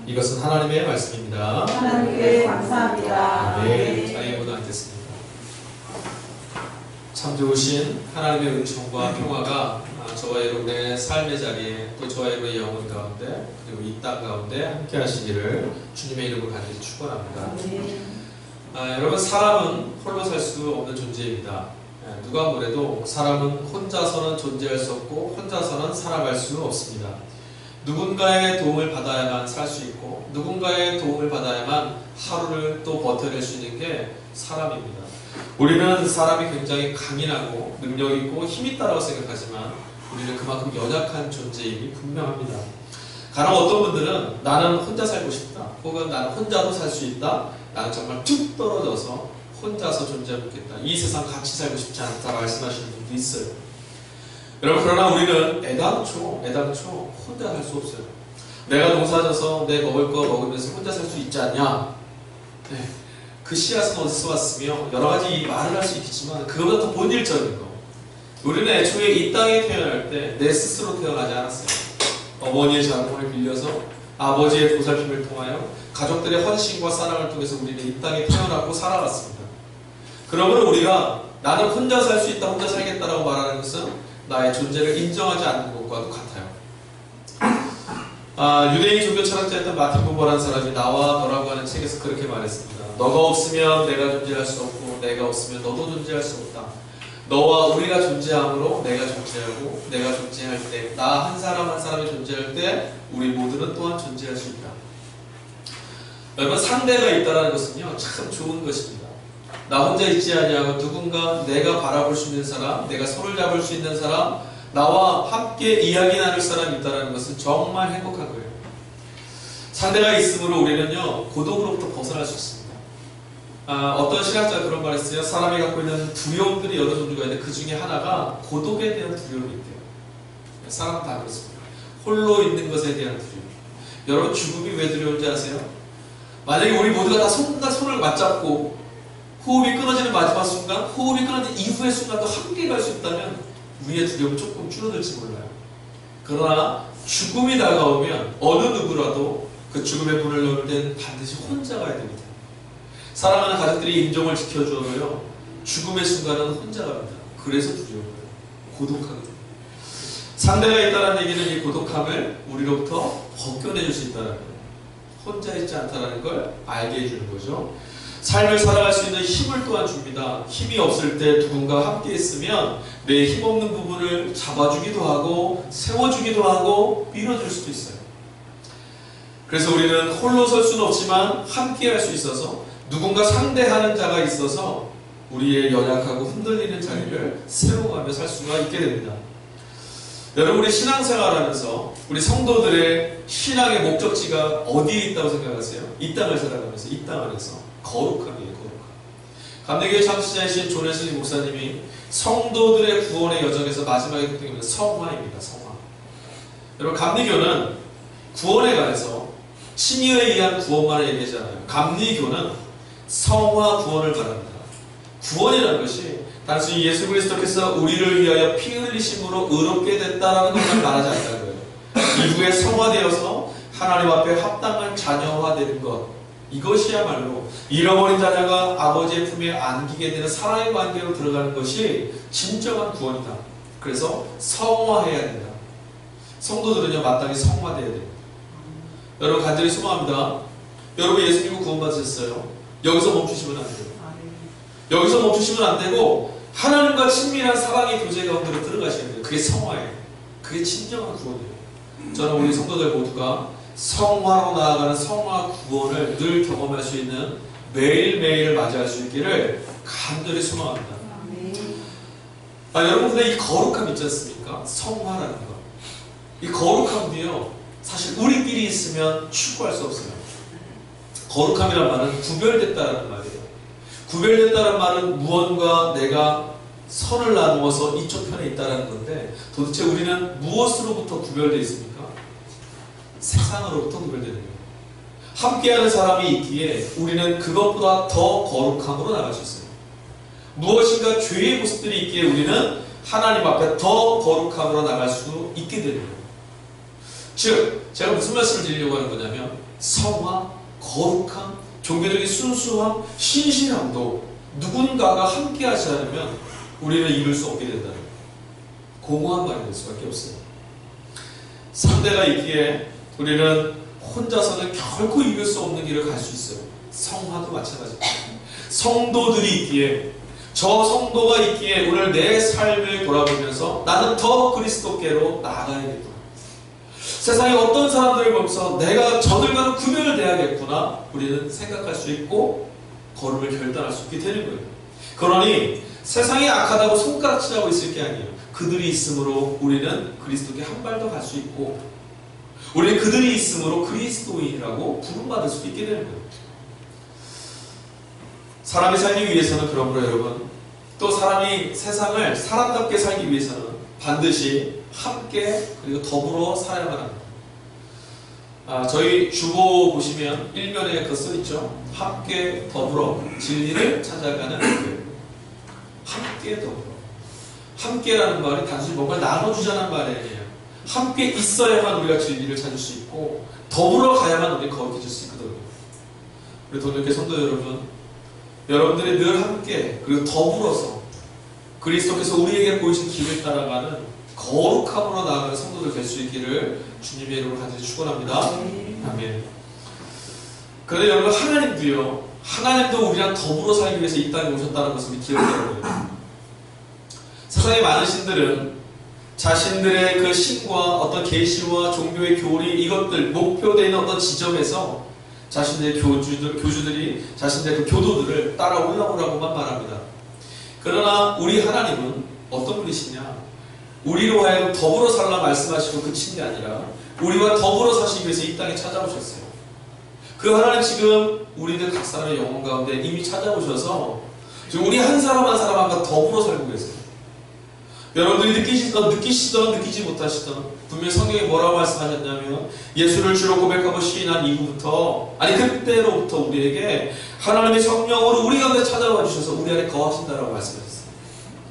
이것은 하나님의 말씀입니다. 하나님께 감사합니다. 네, 자리에 모두 앉겠습니다. 참 좋으신 하나님의 은총과 평화가 저와 여러분의 삶의 자리에 또 저와 여러분의 영혼 가운데 그리고 이 땅 가운데 함께 하시기를 주님의 이름으로 간절히 축원합니다. 여러분, 사람은 홀로 살 수 없는 존재입니다. 누가 뭐래도 사람은 혼자서는 존재할 수 없고 혼자서는 살아갈 수 없습니다. 누군가의 도움을 받아야만 살 수 있고 누군가의 도움을 받아야만 하루를 또 버텨낼 수 있는 게 사람입니다. 우리는 사람이 굉장히 강인하고 능력있고 힘있다고 생각하지만 우리는 그만큼 연약한 존재임이 분명합니다. 간혹 어떤 분들은 나는 혼자 살고 싶다, 혹은 나는 혼자도 살 수 있다, 나는 정말 툭 떨어져서 혼자서 존재해보겠다, 이 세상 같이 살고 싶지 않다 말씀하시는 분도 있어요. 여러분, 그러나 우리는 애당초 혼자 살 수 없어요. 내가 농사져서 내 먹을 거 먹으면서 혼자 살 수 있지 않냐? 네. 그 씨앗은 어디서 왔으며 여러 가지 말을 할 수 있겠지만 그거보다 더 본질적인 거, 우리는 애초에 이 땅에 태어날 때 내 스스로 태어나지 않았어요. 어머니의 자궁을 빌려서 아버지의 보살핌을 통하여 가족들의 헌신과 사랑을 통해서 우리는 이 땅에 태어나고 살아왔습니다. 그러므로 우리가 나는 혼자 살 수 있다, 혼자 살겠다라고 말하는 것은 나의 존재를 인정하지 않는 것과도 같아요. 유대인 종교 철학자였던 마틴 부버라는 사람이 나와 너라고 하는 책에서 그렇게 말했습니다. 너가 없으면 내가 존재할 수 없고 내가 없으면 너도 존재할 수 없다. 너와 우리가 존재함으로 내가 존재하고 내가 존재할 때, 나 한 사람 한 사람이 존재할 때 우리 모두는 또한 존재할 수 있다. 여러분, 상대가 있다는 것은요 참 좋은 것입니다. 나 혼자 있지 아니하고 누군가 내가 바라볼 수 있는 사람, 내가 손을 잡을 수 있는 사람, 나와 함께 이야기 나눌 사람이 있다는 것은 정말 행복한 거예요. 상대가 있으므로 우리는요 고독으로부터 벗어날 수 있습니다. 어떤 신학자가 그런 말을 했어요. 사람이 갖고 있는 두려움들이 여러 종류가 있는데 그 중에 하나가 고독에 대한 두려움이 있대요. 사람은 다 그렇습니다. 홀로 있는 것에 대한 두려움. 여러분, 죽음이 왜 두려운지 아세요? 만약에 우리 모두가 다 손을 맞잡고 호흡이 끊어지는 마지막 순간, 호흡이 끊어진 이후의 순간도 함께 갈 수 있다면 우리의 두려움은 조금 줄어들지 몰라요. 그러나 죽음이 다가오면 어느 누구라도 그 죽음의 문을 열을 때는 반드시 혼자 가야 됩니다. 사랑하는 가족들이 임종을 지켜주어도요 죽음의 순간은 혼자 갑니다. 그래서 두려워요. 고독하거든요. 상대가 있다는 얘기는 이 고독함을 우리로부터 벗겨내줄 수 있다는 거예요. 혼자 있지 않다는 걸 알게 해주는 거죠. 삶을 살아갈 수 있는 힘을 또한 줍니다. 힘이 없을 때 누군가 함께 있으면 내 힘없는 부분을 잡아주기도 하고 세워주기도 하고 밀어줄 수도 있어요. 그래서 우리는 홀로 설 수는 없지만 함께 할 수 있어서 누군가 상대하는 자가 있어서 우리의 연약하고 흔들리는 자리를 세워가며 살 수가 있게 됩니다. 여러분, 우리 신앙생활하면서 우리 성도들의 신앙의 목적지가 어디에 있다고 생각하세요? 이 땅을 살아가면서, 이 땅 안에서 거룩함이에요. 거룩함. 감리교회 창시자이신 존 웨슬리 목사님이 성도들의 구원의 여정에서 마지막에 했던 게 성화입니다. 성화. 여러분, 감리교는 구원에 관해서 신유에 의한 구원만을 얘기하지 않아요. 감리교는 성화 구원을 말합니다. 구원이라는 것이 단순히 예수 그리스도께서 우리를 위하여 피 흘리심으로 의롭게 됐다라는 것만 말하지 않다는 거예요. 이후에 성화되어서 하나님 앞에 합당한 자녀화 되는 것, 이것이야말로 잃어버린 자녀가 아버지의 품에 안기게 되는 사랑의 관계로 들어가는 것이 진정한 구원이다. 그래서 성화해야 된다. 성도들은요 마땅히 성화되어야 됩니다. 여러분, 간절히 소망합니다. 여러분, 예수 믿고 구원받으셨어요. 여기서 멈추시면 안 돼요. 여기서 멈추시면 안 되고 하나님과 친밀한 사랑의 교제 가운데로 들어가셔야 돼요. 그게 성화예요. 그게 진정한 구원이에요. 저는 우리 성도들 모두가 성화로 나아가는 성화 구원을 늘 경험할 수 있는 매일매일을 맞이할 수 있기를 간절히 소망합니다. 여러분, 근데 이 거룩함 있지 않습니까? 성화라는 것. 이 거룩함도요 사실 우리끼리 있으면 추구할 수 없어요. 거룩함이란 말은 구별됐다라는 말이에요. 구별됐다는 말은 무언가 내가 선을 나누어서 이쪽 편에 있다는 건데, 도대체 우리는 무엇으로부터 구별되어 있습니까? 세상으로부터 구별되는 거예요. 함께하는 사람이 있기에 우리는 그것보다 더 거룩함으로 나갈 수 있어요. 무엇인가 죄의 모습들이 있기에 우리는 하나님 앞에 더 거룩함으로 나갈 수 있게 되는 거예요. 즉 제가 무슨 말씀을 드리려고 하는 거냐면 성화, 거룩함, 종교적인 순수함, 신실함도 누군가가 함께 하지 않으면 우리는 이룰 수 없게 된다는 공허한 말이 될 수밖에 없어요. 상대가 있기에 우리는 혼자서는 결코 이길 수 없는 길을 갈 수 있어요. 성화도 마찬가지입니다. 성도들이 있기에, 저 성도가 있기에 오늘 내 삶을 돌아보면서 나는 더 그리스도께로 나아가야겠구나. 세상에 어떤 사람들을 보면서 내가 저들과는 구별을 돼야겠구나. 우리는 생각할 수 있고 걸음을 결단할 수 있게 되는 거예요. 그러니 세상이 악하다고 손가락질하고 있을 게 아니에요. 그들이 있으므로 우리는 그리스도께 한 발 더 갈 수 있고, 우리는 그들이 있으므로 그리스도인이라고 부름받을 수 있게 되는 거예요. 사람이 살기 위해서는 그러므로 여러분, 또 사람이 세상을 사람답게 살기 위해서는 반드시 함께 그리고 더불어 살아야만 합니다. 저희 주보 보시면 일면에 그 써있죠. 함께 더불어 진리를 찾아가는 교회. 함께 더불어. 함께라는 말이 단순히 뭔가 나눠주자는 말이 아니에요. 함께 있어야만 우리가 진리를 찾을 수 있고 더불어 가야만 우리 거룩해질 수 있거든요. 우리 돈육교 성도 여러분, 여러분들이 늘 함께 그리고 더불어서 그리스도께서 우리에게 보이신 길을 따라가는 거룩함으로 나아가는 성도들 될 수 있기를 주님의 이름으로 간절히 축원합니다. 아멘. 그런데 여러분, 하나님도 우리랑 더불어 살기 위해서 이 땅에 오셨다는 것을 기억해야 돼요. 세상의 많은 신들은 자신들의 그 신과 어떤 계시와 종교의 교리, 이것들 목표되어 있는 어떤 지점에서 자신들의 교주들이 자신들의 그 교도들을 따라 올라오라고만 말합니다. 그러나 우리 하나님은 어떤 분이시냐? 우리로 하여금 더불어 살라 말씀하시고 그친 게 아니라 우리와 더불어 사시기 위해서 이 땅에 찾아오셨어요. 그 하나님 지금 우리들 각 사람의 영혼 가운데 이미 찾아오셔서 지금 우리 한 사람 한 사람과 더불어 살고 계세요. 여러분들이 느끼시던 느끼지 못하시던, 분명히 성경에 뭐라고 말씀하셨냐면 예수를 주로 고백하고 시인한 이후부터, 아니 그때로부터 우리에게 하나님의 성령으로 우리 가운데 찾아와 주셔서 우리 안에 거하신다라고 말씀하셨어요.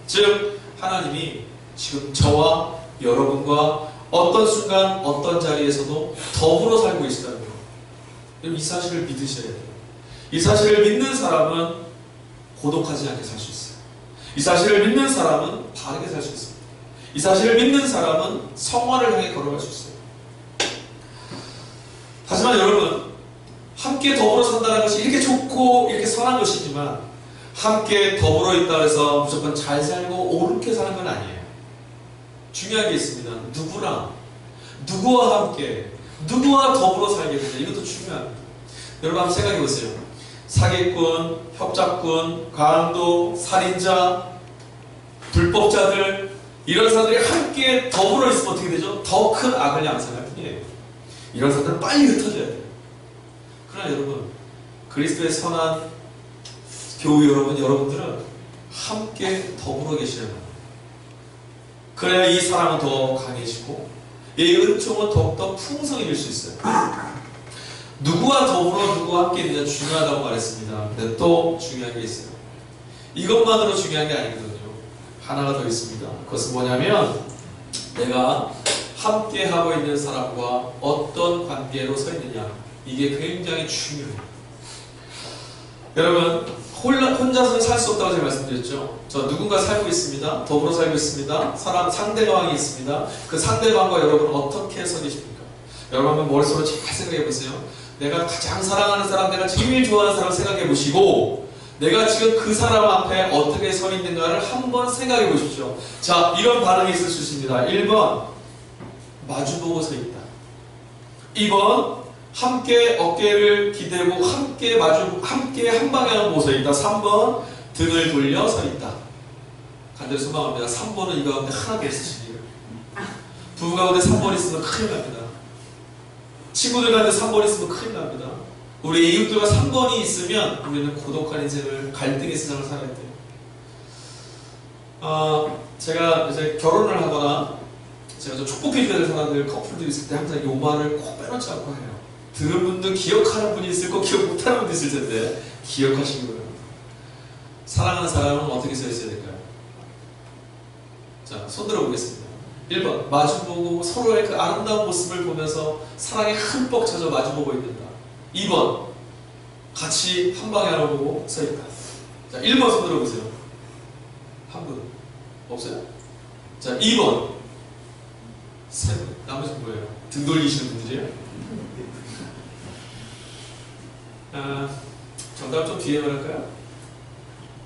즉 하나님이 지금 저와 여러분과 어떤 순간 어떤 자리에서도 더불어 살고 계시다는 거예요. 여러분, 이 사실을 믿으셔야 돼요. 이 사실을 믿는 사람은 고독하지 않게 살 수 있어요. 이 사실을 믿는 사람은 바르게 살 수 있습니다. 이 사실을 믿는 사람은 성화를 향해 걸어갈 수 있어요. 하지만 여러분, 함께 더불어 산다는 것이 이렇게 좋고 이렇게 선한 것이지만 함께 더불어 있다 해서 무조건 잘 살고 옳게 사는 건 아니에요. 중요한 게 있습니다. 누구와 함께, 누구와 더불어 살게 되냐, 이것도 중요합니다. 여러분 한번 생각해 보세요. 사기꾼, 협잡꾼, 강도, 살인자, 불법자들, 이런 사람들이 함께 더불어 있으면 어떻게 되죠? 더 큰 악을 양산할 뿐이에요. 이런 사람들은 빨리 흩어져야 돼요. 그러나 여러분, 그리스도의 선한 교우 여러분들은 함께 더불어 계셔야 합니다. 그래야 이 사랑은 더 강해지고 이 은총은 더욱더 풍성해질 수 있어요. 누구와 더불어 누구와 함께 있느냐 중요하다고 말했습니다. 근데 또 중요한 게 있어요. 이것만으로 중요한 게 아니거든요. 하나가 더 있습니다. 그것은 뭐냐면 내가 함께 하고 있는 사람과 어떤 관계로 서 있느냐, 이게 굉장히 중요해요. 여러분, 혼자서는 살 수 없다고 제가 말씀드렸죠. 저 누군가 살고 있습니다. 더불어 살고 있습니다. 상대방이 있습니다. 그 상대방과 여러분 어떻게 서 계십니까? 여러분 한번 머릿속으로 잘 생각해 보세요. 내가 가장 사랑하는 사람, 내가 제일 좋아하는 사람 생각해 보시고 내가 지금 그 사람 앞에 어떻게 서 있는가를 한번 생각해 보십시오. 자, 이런 반응이 있을 수 있습니다. 1번, 마주보고 서 있다. 2번, 함께 어깨를 기대고 함께 한 방향을 보고 서 있다. 3번, 등을 돌려 서 있다. 간절히 소망합니다. 3번은 이 가운데 하나도 있으시기를. 부부 가운데 3번 있으면 큰일 납니다. 친구들 가운데 3번 있으면 큰일 납니다. 우리 이웃들과 3번이 있으면 우리는 고독한 인생을, 갈등의 세상을 살아야 돼요. 제가 이제 결혼을 하거나 제가 좀 축복해줘야 될 사람들, 커플들 있을 때 항상 이 말을 꼭 빼놓지 않고 해요. 들은 분도 기억하는 분이 있을 거고 기억 못하는 분도 있을 텐데 기억하시기 바랍니다. 사랑하는 사람은 어떻게 서 있어야 될까요? 자, 손 들어보겠습니다. 1번 마주보고 서로의 그 아름다운 모습을 보면서 사랑에 흠뻑 젖어 마주보고 있는다. 2번 같이 한 방향을 보고 서 있다. 자, 1번 손 들어보세요. 한 분 없어요? 자, 2번 세 분. 나머지는 뭐예요? 등 돌리시는 분들이에요? 정답 좀 뒤에 말할까요?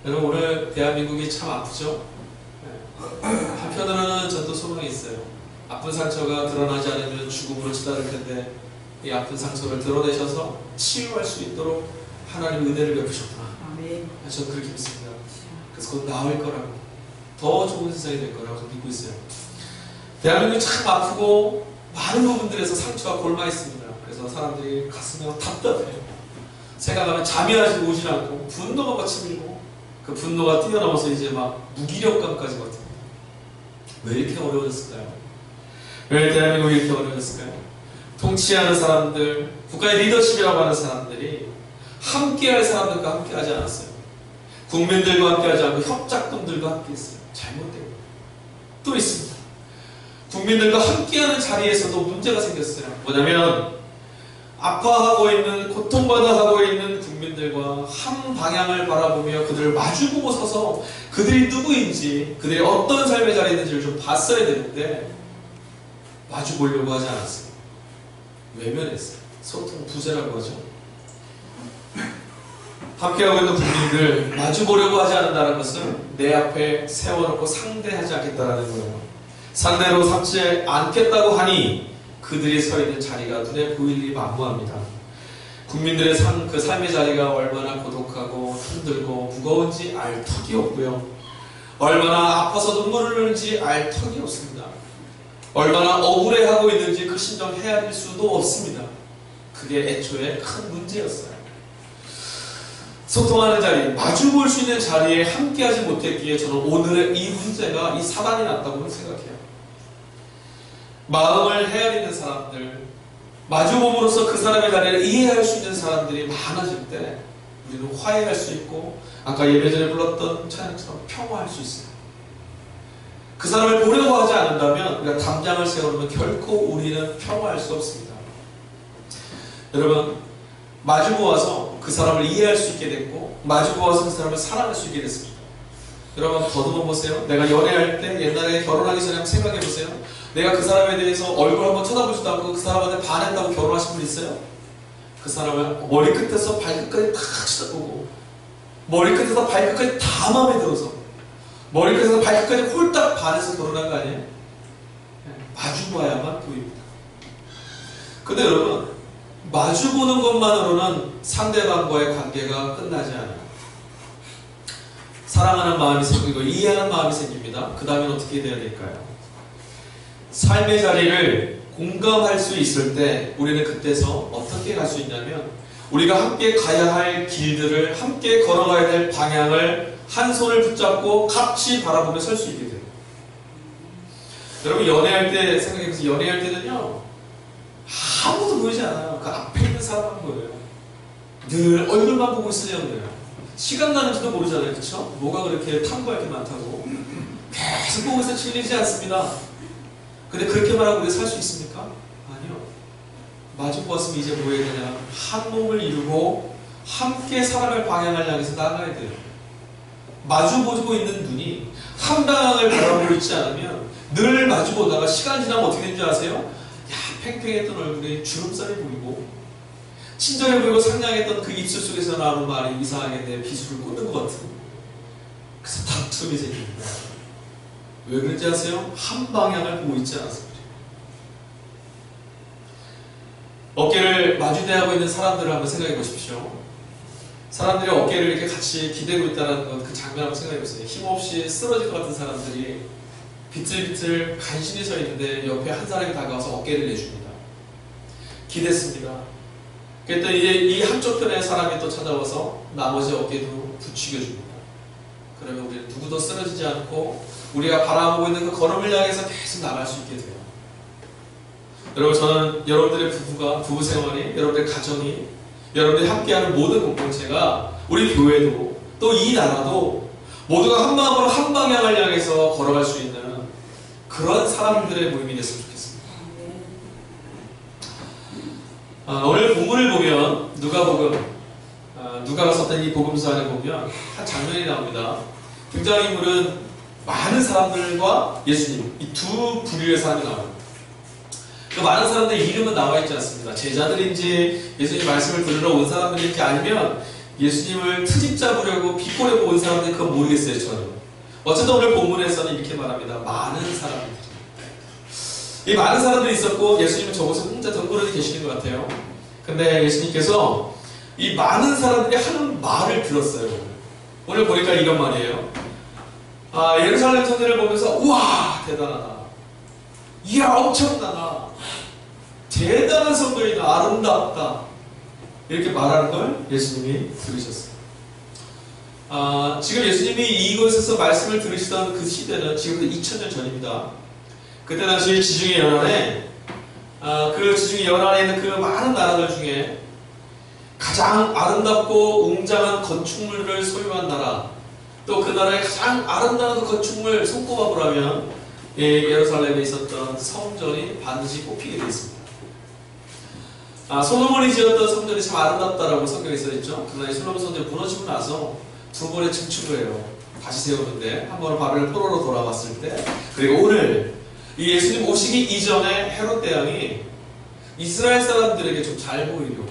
여러분, 오늘 대한민국이 참 아프죠? 한편으로는 전도 소망이 있어요. 아픈 상처가 드러나지 않으면 죽음으로 치달을 텐데 이 아픈 상처를 드러내셔서 치유할 수 있도록 하나님의 은혜를 베푸셨구나. 저는 그렇게 믿습니다. 그래서 곧 나을 거라고, 더 좋은 세상이 될 거라고 저는 믿고 있어요. 대한민국이 참 아프고 많은 부분들에서 상처가 골마 있습니다. 그래서 사람들이 가슴이 답답해요. 생각하면 잠이 오질 않고 분노가 거치밀고 그 분노가 뛰어넘어서 이제 막 무기력감까지 거듭니다. 왜 이렇게 어려워졌을까요? 왜 대한민국이 이렇게 어려워졌을까요? 통치하는 사람들, 국가의 리더십이라고 하는 사람들이 함께할 사람들과 함께하지 않았어요. 국민들과 함께하지 않고 협작동들과 함께했어요. 잘못되고 또 있습니다. 국민들과 함께하는 자리에서도 문제가 생겼어요. 뭐냐면 아파하고 있는, 고통받아하고 있는 국민들과 한 방향을 바라보며 그들을 마주보고 서서 그들이 누구인지, 그들이 어떤 삶의 자리에 있는지를 좀 봤어야 되는데 마주보려고 하지 않았어요. 외면했어요. 소통 부재라고 하죠. 함께하고 있는 국민들 마주보려고 하지 않는다는 것은 내 앞에 세워놓고 상대하지 않겠다는 거예요. 상대로 삼지 않겠다고 하니 그들이 서 있는 자리가 눈에 보일 일이 만무합니다. 국민들의 그 삶의 자리가 얼마나 고독하고 힘들고 무거운지 알 턱이 없고요. 얼마나 아파서 눈물을 흘리는지 알 턱이 없습니다. 얼마나 억울해하고 있는지 그 심정 헤아릴 수도 없습니다. 그게 애초에 큰 문제였어요. 소통하는 자리, 마주볼 수 있는 자리에 함께하지 못했기에 저는 오늘의 이 문제가, 이 사단이 났다고 생각해요. 마음을 헤아리는 사람들, 마주봄으로써 그 사람의 자리를 이해할 수 있는 사람들이 많아질 때 우리는 화해할 수 있고, 아까 예배 전에 불렀던 찬양처럼 평화할 수 있어요. 그 사람을 보려고 하지 않는다면, 우리가 담장을 세워놓으면 결코 우리는 평화할 수 없습니다. 여러분, 마주보아서 그 사람을 이해할 수 있게 됐고, 마주보아서 그 사람을 사랑할 수 있게 됐습니다. 여러분, 더듬어 보세요. 내가 연애할 때, 옛날에 결혼하기 전에 한번 생각해 보세요. 내가 그 사람에 대해서 얼굴 한번 쳐다보지도 않고 그 사람한테 반했다고 결혼하신 분 있어요? 그 사람을 머리끝에서 발끝까지 다 쳐다보고, 머리끝에서 발끝까지 다 마음에 들어서, 머리끝에서 발끝까지 홀딱 반해서 결혼한 거 아니에요? 마주봐야만 보입니다. 근데 여러분, 마주보는 것만으로는 상대방과의 관계가 끝나지 않아요. 사랑하는 마음이 생기고 이해하는 마음이 생깁니다. 그 다음엔 어떻게 돼야 될까요? 삶의 자리를 공감할 수 있을 때 우리는 그때서 어떻게 갈 수 있냐면, 우리가 함께 가야 할 길들을, 함께 걸어가야 될 방향을 한 손을 붙잡고 같이 바라보며 설 수 있게 돼요. 여러분, 연애할 때 생각해보세요. 연애할 때는요, 아무도 보이지 않아요. 그 앞에 있는 사람만 보여요. 늘 얼굴만 보고 있으려고 해요. 시간 가는지도 모르잖아요. 그쵸? 뭐가 그렇게 탐구할 게 많다고. 계속 보고 있어 질리지 않습니다. 근데 그렇게만 하고 우리 살 수 있습니까? 아니요. 마주보았으면 이제 뭐 해야 되냐. 한 몸을 이루고 함께 살아갈 방향을 향해서 나가야 돼요. 마주보고 있는 눈이 한 방향을 바라보고 있지 않으면 늘 마주보다가 시간 지나면 어떻게 되는 줄 아세요? 야, 팽팽했던 얼굴에 주름살이 보이고 친절해 보이고 상냥했던 그 입술 속에서 나오는 말이 이상하게 내 비수를 꽂는 것 같은, 그래서 다툼이 생깁니다. 왜 그런지 아세요? 한 방향을 보고 있지 않아서 그래요. 어깨를 마주대하고 있는 사람들을 한번 생각해 보십시오. 사람들이 어깨를 이렇게 같이 기대고 있다는 것, 그 장면 한번 생각해 보세요. 힘없이 쓰러질 것 같은 사람들이 비틀비틀 간신히 서 있는데 옆에 한 사람이 다가와서 어깨를 내줍니다. 기댔습니다. 그랬더니 이제 이 한쪽 편의 사람이 또 찾아와서 나머지 어깨도 부추겨줍니다. 그러면 우리는 누구도 쓰러지지 않고 우리가 바라보고 있는 그 걸음을 향해서 계속 나갈 수 있게 돼요. 여러분, 저는 여러분들의 부부 생활이, 여러분들의 가정이, 여러분들이 함께하는 모든 공동체가, 우리 교회도 또 이 나라도 모두가 한 마음으로 한 방향을 향해서 걸어갈 수 있는 그런 사람들의 모임이 됐으면 좋겠습니다. 오늘 본문을 보면 누가가 썼던 이 복음서 안에 보면 한 장면이 나옵니다. 등장인물은 많은 사람들과 예수님, 이 두 부류의 사람이 나와요. 그 많은 사람들의 이름은 나와 있지 않습니다. 제자들인지 예수님 말씀을 들으러 온 사람들인지 아니면 예수님을 트집 잡으려고 비꼬려고 온 사람들이 그건 모르겠어요. 저는. 어쨌든 오늘 본문에서는 이렇게 말합니다. 많은 사람들. 이 많은 사람들이 있었고 예수님은 저곳에 혼자 덩그러니 계시는 것 같아요. 근데 예수님께서 이 많은 사람들이 하는 말을 들었어요. 오늘 보니까 이런 말이에요. 예루살렘 성전을 보면서 우와 대단하다. 이야 엄청나다. 대단한 성전이다. 아름답다. 이렇게 말하는 걸 예수님이 들으셨어요. 지금 예수님이 이곳에서 말씀을 들으시던 그 시대는 지금부터 2000년 전입니다. 그때 당시 지중해 연안에 그 지중해 연안에 있는 그 많은 나라들 중에 가장 아름답고 웅장한 건축물을 소유한 나라, 또 그 나라의 가장 아름다운 건축물 손꼽아 보라면 예루살렘에 있었던 성전이 반드시 꼽히게 되어 있습니다. 솔로몬이 지었던 성전이 참 아름답다라고 성경에 써있죠. 그러나 이 솔로몬 성전이 무너지고 나서 두 번의 증축을 해요. 다시 세우는데 한 번은 바벨 포로로 돌아왔을 때, 그리고 오늘 이 예수님 오시기 이전에 헤롯 대왕이 이스라엘 사람들에게 좀 잘 보이려고,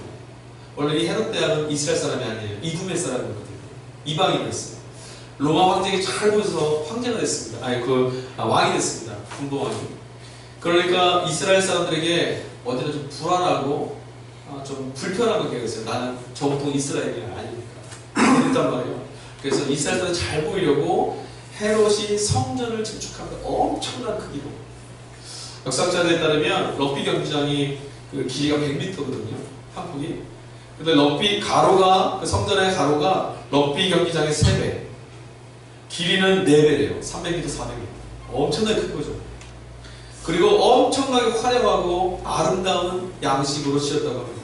원래 이 헤롯 대왕은 이스라엘 사람이 아니에요. 이두메 사람이거든요. 이방인이었어요. 로마 황제에게 잘 보여서 황제가 됐습니다. 왕이 됐습니다. 군도왕이. 그러니까 이스라엘 사람들에게 어디나 좀 불안하고 좀 불편하고 계셨어요. 나는 정통 이스라엘이 아니니까. 그랬단 말이에요. 그래서 이스라엘 사람들 잘 보이려고 헤롯이 성전을 증축합니다. 엄청난 크기로. 역사학자들에 따르면 럭비 경기장이 그 길이가 100m거든요. 한 폭이. 근데 럭비 가로가, 그 성전의 가로가 럭비 경기장의 3배. 길이는 4배래요. 300m, 400m. 엄청나게 큰 거죠. 그리고 엄청나게 화려하고 아름다운 양식으로 지었다고 합니다.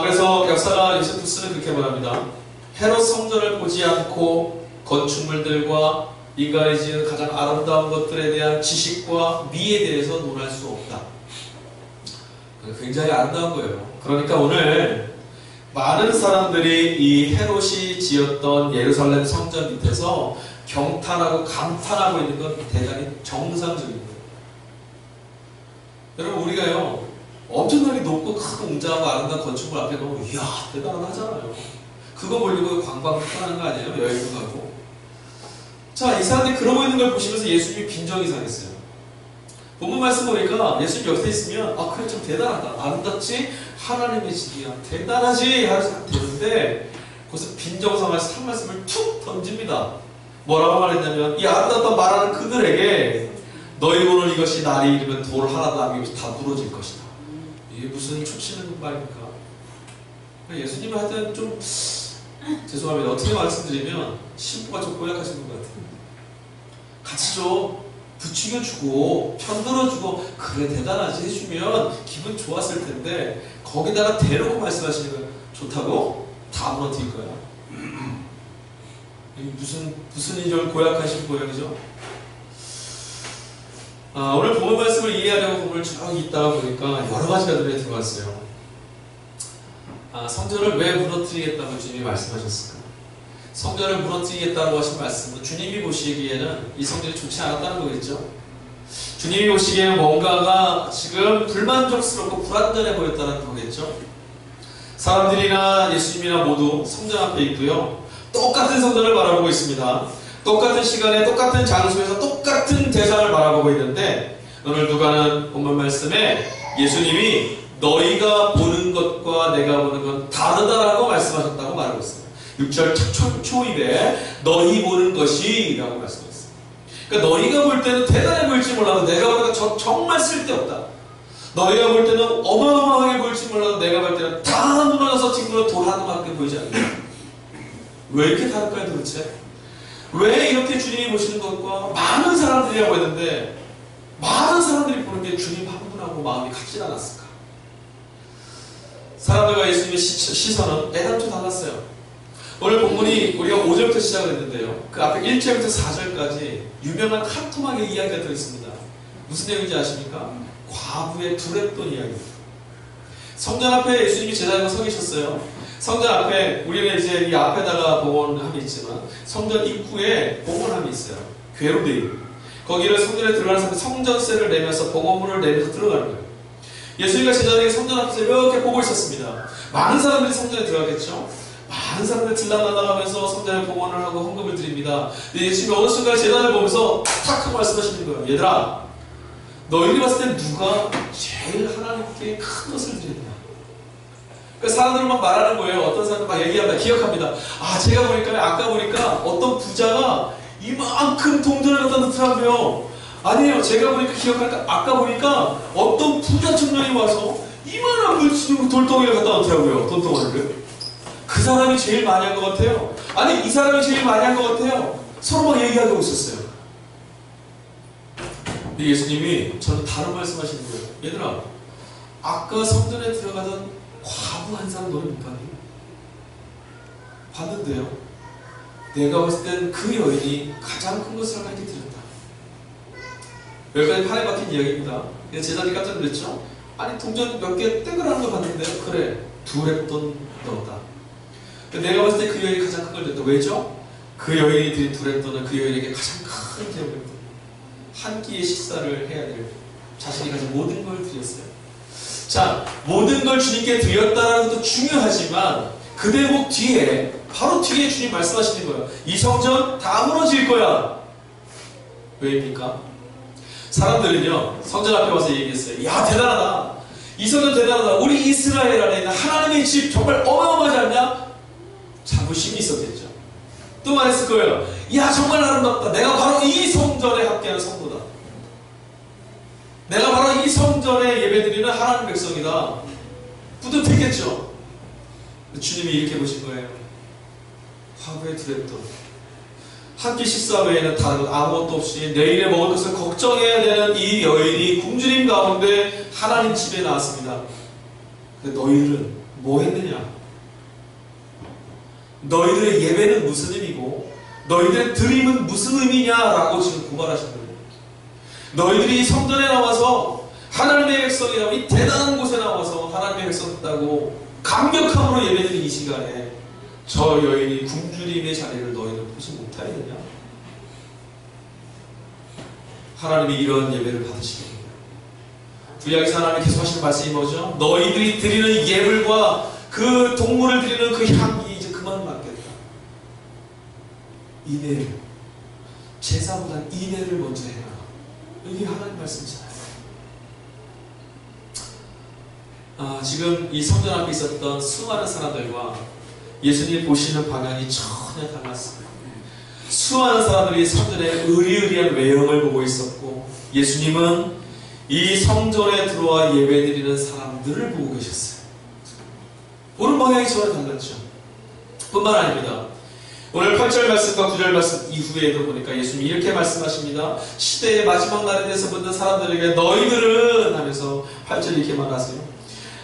그래서 역사가 요세푸스는 그렇게 말합니다. 헤롯 성전을 보지 않고 건축물들과 인간이 지은 가장 아름다운 것들에 대한 지식과 미에 대해서 논할 수 없다. 굉장히 아름다운 거예요. 그러니까 오늘 많은 사람들이 이 헤롯이 지었던 예루살렘 성전 밑에서 경탄하고 감탄하고 있는 건 대단히 정상적인 거예요. 여러분, 우리가요 엄청나게 높고 큰 웅장하고 아름다운 건축물 앞에 보면 이야 대단하잖아요. 그거 보려고 관광 떠나는 거 아니에요? 여행도 가고. 자, 이 사람들이 그러고 있는 걸 보시면서 예수님이 빈정이 상했어요. 본문 말씀 보니까 예수님 옆에 있으면 그래 좀 대단하다. 아름답지? 하나님의 집이야. 대단하지? 하면서 되는데 거기서 빈정상해서 한 말씀을 툭 던집니다. 뭐라고 말했냐면 이 아름답다 말하는 그들에게 너희 오늘 이것이 날이 이르면 돌 하나도 남김없이 다 무너질 것이다. 이게 무슨 촉치는 말입니까? 예수님은 하여튼 좀 죄송합니다. 어떻게 말씀드리면 신부가 좀 고약하신 것 같아요. 같이 좀 부추겨주고 편들어주고 그래 대단하지 해주면 기분 좋았을 텐데 거기다가 대놓고 말씀하시는 건 좋다고? 다 무너뜨릴 거야. 무슨 인정을 고약하신 고약이죠? 오늘 본문 말씀을 이해하려고 본문을 쭉 읽다가 보니까 여러 가지가 눈에 들어왔어요. 성전을 왜 무너뜨리겠다고 주님이 말씀하셨을까? 성전을 무너뜨리겠다고 하신 말씀은 주님이 보시기에는 이 성전이 좋지 않았다는 거겠죠? 주님이 보시기에는 뭔가가 지금 불만족스럽고 불완전해 보였다는 거겠죠? 사람들이나 예수님이나 모두 성전 앞에 있고요. 똑같은 성전을 바라보고 있습니다. 똑같은 시간에 똑같은 장소에서 똑같은 대상을 바라보고 있는데 오늘 누가는 본문 말씀에 예수님이 너희가 보는 것과 내가 보는 건 다르다라고 말씀하셨다고 말하고 있습니다. 6절 초입에 너희 보는 것이 라고 말씀하셨습니다. 그러니까 너희가 볼 때는 대단해 보일지 몰라도 내가 보니까 정말 쓸데없다. 너희가 볼 때는 어마어마하게 보일지 몰라도 내가 볼 때는 다 무너져서 지금은 돌 하나밖에 보이지 않는다. 왜 이렇게 다를까요 도대체? 왜 이렇게 주님이 보시는 것과 많은 사람들이라고 했는데 많은 사람들이 보는 게 주님 한 분하고 마음이 같지 않았을까? 사람들과 예수님의 시선은 애당초 달랐어요. 오늘 본문이 우리가 5절부터 시작을 했는데요. 그 앞에 1절부터 4절까지 유명한 카토막의 이야기가 들어있습니다. 무슨 내용인지 아십니까? 과부의 두렵던 이야기입니다. 성전 앞에 예수님이 제자들과 서 계셨어요. 성전 앞에 우리는 이제 이 앞에다가 봉헌함이 있지만 성전 입구에 봉헌함이 있어요. 괴로 되어 있는. 거기를 성전에 들어가는 사람이 성전세를 내면서 봉헌물을 내면서 들어가는 거예요. 예수님과 제자들이 성전 앞에서 이렇게 보고 있었습니다. 많은 사람들이 성전에 들어가겠죠. 많은 사람들이 들락날락하면서 성전에 봉헌을 하고 헌금을 드립니다. 근데 예수님이 어느 순간 제자들을 보면서 탁 하고 말씀하시는 거예요. 얘들아, 너희들이 봤을 때 누가 제일 하나님께 큰 것을 드렸냐? 그러니까 사람들은 막 말하는 거예요. 어떤 사람들 막 얘기합니다. 기억합니다. 제가 보니까 아까 보니까 어떤 부자가 이만큼 동전을 갖다 넣더라고요. 아니에요. 제가 보니까 기억하니까 아까 보니까 어떤 부자 청년이 와서 이만한 물수로 돌덩이를 갖다 놓더라고요. 돈덩어리를. 그 사람이 제일 많이 한 것 같아요. 아니, 이 사람이 제일 많이 한 것 같아요. 서로 막 얘기하고 있었어요. 근데 예수님이 저는 다른 말씀하시는 거예요. 얘들아, 아까 성전에 들어가던 과부 한 사람 너는 못 봤니? 봤는데요. 내가 봤을 땐 그 여인이 가장 큰 것을 하나님께 드렸다. 여기까지 판에 박힌 이야기입니다. 제자들이 깜짝 놀랐죠? 아니, 동전 몇 개 떼그라는 거 봤는데요. 그래, 2렙돈 넣었다. 내가 봤을 때 그 여인이 가장 큰 걸 드렸다. 왜죠? 그 여인이 드린 2렙돈은 그 여인에게 가장 큰 기업을 한 끼의 식사를 해야 될 자신이 가진 모든 걸 드렸어요. 자, 모든 걸 주님께 드렸다는 것도 중요하지만 그 대목 뒤에, 바로 뒤에 주님 말씀하시는 거예요. 이 성전 다 무너질 거야. 왜입니까? 사람들은요, 성전 앞에 와서 얘기했어요. 야, 대단하다. 이 성전 대단하다. 우리 이스라엘 안에 있는 하나님의 집 정말 어마어마하지 않냐? 자부심이 있었겠죠. 또 말했을 거예요. 야, 정말 아름답다. 내가 바로 이 성전에 함께하는 성도다. 내가 바로 이 성전에 예배드리는 하나님 백성이다. 뿌듯했겠죠. 주님이 이렇게 보신 거예요. 화구에 두렵던 한 끼 식사 외에는 다른 것 아무것도 없이 내일에 먹을 것을 걱정해야 되는 이 여인이 굶주림 가운데 하나님 집에 나왔습니다. 근데 너희들은 뭐 했느냐? 너희들의 예배는 무슨 의미고 너희들의 드림은 무슨 의미냐라고 지금 고발하신 거예요. 너희들이 성전에 나와서 하나님의 백성이라고 이 대단한 곳에 나와서 하나님의 백성이라고 감격함으로 예배드린 이 시간에 저 여인이 굶주림의 자리를 너희는 보지 못하겠느냐? 하나님이 이런 예배를 받으시는 거예요. 구약에서 하나님이 계속 하시는 말씀이 뭐죠? 너희들이 드리는 예물과 그 동물을 드리는 그 향기 이제 그만 맡겠다. 인애를, 제사보단 인애를 먼저 해라. 이게 하나님 말씀이잖아요. 지금 이 성전 앞에 있었던 수많은 사람들과 예수님 보시는 방향이 전혀 달랐습니다. 수많은 사람들이 성전의 의리의리한 외형을 보고 있었고 예수님은 이 성전에 들어와 예배드리는 사람들을 보고 계셨어요. 보는 방향이 전혀 달랐죠. 뿐만 아닙니다. 오늘 8절 말씀과 9절 말씀 이후에도 보니까 예수님이 이렇게 말씀하십니다. 시대의 마지막 날에 대해서 묻는 사람들에게 너희들은 하면서 8절 이렇게 말하세요.